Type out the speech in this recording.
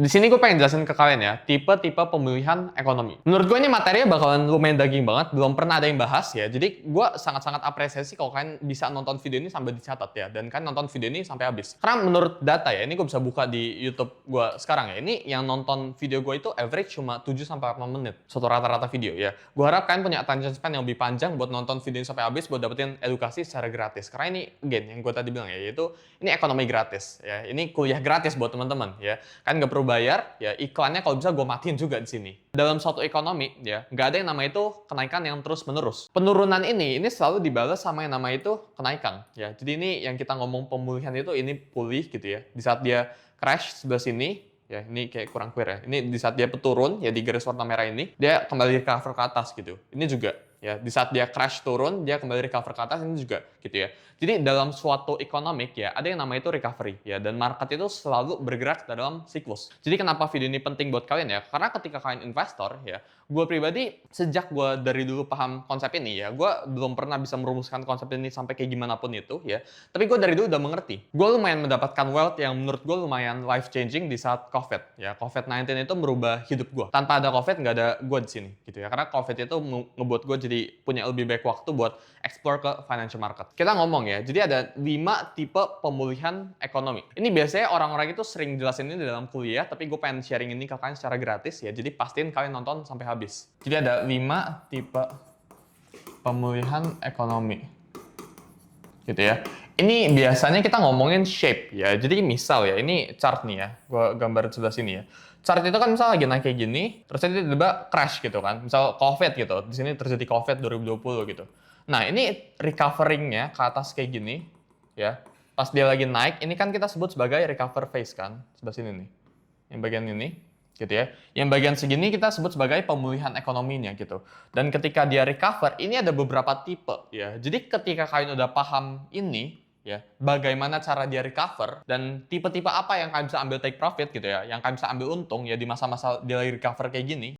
Di sini gue pengen jelasin ke kalian ya, tipe-tipe pemulihan ekonomi. Menurut gue ini materinya bakalan lumayan daging banget, belum pernah ada yang bahas ya. Jadi gue sangat-sangat apresiasi kalau kalian bisa nonton video ini sampai dicatat ya, dan kan nonton video ini sampai habis. Karena menurut data ya, ini gue bisa buka di YouTube gue sekarang ya, ini yang nonton video gue itu average cuma 7-8 menit, satu rata-rata video ya. Gue harap kalian punya attention span yang lebih panjang buat nonton video ini sampai habis, buat dapetin edukasi secara gratis. Karena ini, again, yang gue tadi bilang ya, yaitu ini ekonomi gratis ya, ini kuliah gratis buat teman-teman ya. Kan nggak perlu bayar, ya iklannya kalau bisa gue matiin juga di sini. Dalam suatu ekonomi, ya nggak ada yang nama itu kenaikan yang terus-menerus. Penurunan ini selalu dibalas sama yang nama itu kenaikan. Ya, jadi ini yang kita ngomong pemulihan itu ini pulih gitu ya. Di saat dia crash sebelah sini, ya ini kayak kurang clear ya. Ini di saat dia turun, ya di garis warna merah ini, dia kembali recover ke atas gitu. Ini juga ya di saat dia crash turun, dia kembali recover ke atas, ini juga gitu ya. Jadi dalam suatu ekonomi ya ada yang namanya itu recovery ya, dan market itu selalu bergerak dalam siklus. Jadi kenapa video ini penting buat kalian ya? Karena ketika kalian investor ya, gue pribadi sejak gue dari dulu paham konsep ini ya, gue belum pernah bisa merumuskan konsep ini sampai kayak gimana pun itu ya. Tapi gue dari dulu udah mengerti. Gue lumayan mendapatkan wealth yang menurut gue lumayan life changing di saat COVID ya. COVID-19 itu merubah hidup gue. Tanpa ada COVID nggak ada gue di sini gitu ya. Karena COVID itu ngebuat gue jadi punya lebih banyak waktu buat explore ke financial market. Kita ngomong ya, jadi ada 5 tipe pemulihan ekonomi. Ini biasanya orang-orang itu sering jelasin ini dalam kuliah, tapi gue pengen sharing ini ke kalian secara gratis ya. Jadi pastiin kalian nonton sampai habis. Jadi ada 5 tipe pemulihan ekonomi. Gitu ya. Ini biasanya kita ngomongin shape ya. Jadi misal ya, ini chart nih ya. Gue gambar sebelah sini ya. Chart itu kan misal lagi naik kayak gini, terus tiba-tiba crash gitu kan. Misal COVID gitu. Di sini terjadi COVID 2020 gitu. Nah, ini recoveringnya ke atas kayak gini ya. Pas dia lagi naik, ini kan kita sebut sebagai recover phase kan. Sebelah sini nih. Yang bagian ini gitu ya. Yang bagian segini kita sebut sebagai pemulihan ekonominya gitu. Dan ketika dia recover, ini ada beberapa tipe ya. Jadi ketika kalian udah paham ini ya, bagaimana cara dia recover dan tipe-tipe apa yang kalian bisa ambil take profit gitu ya, yang kalian bisa ambil untung ya di masa-masa dia lagi recover kayak gini.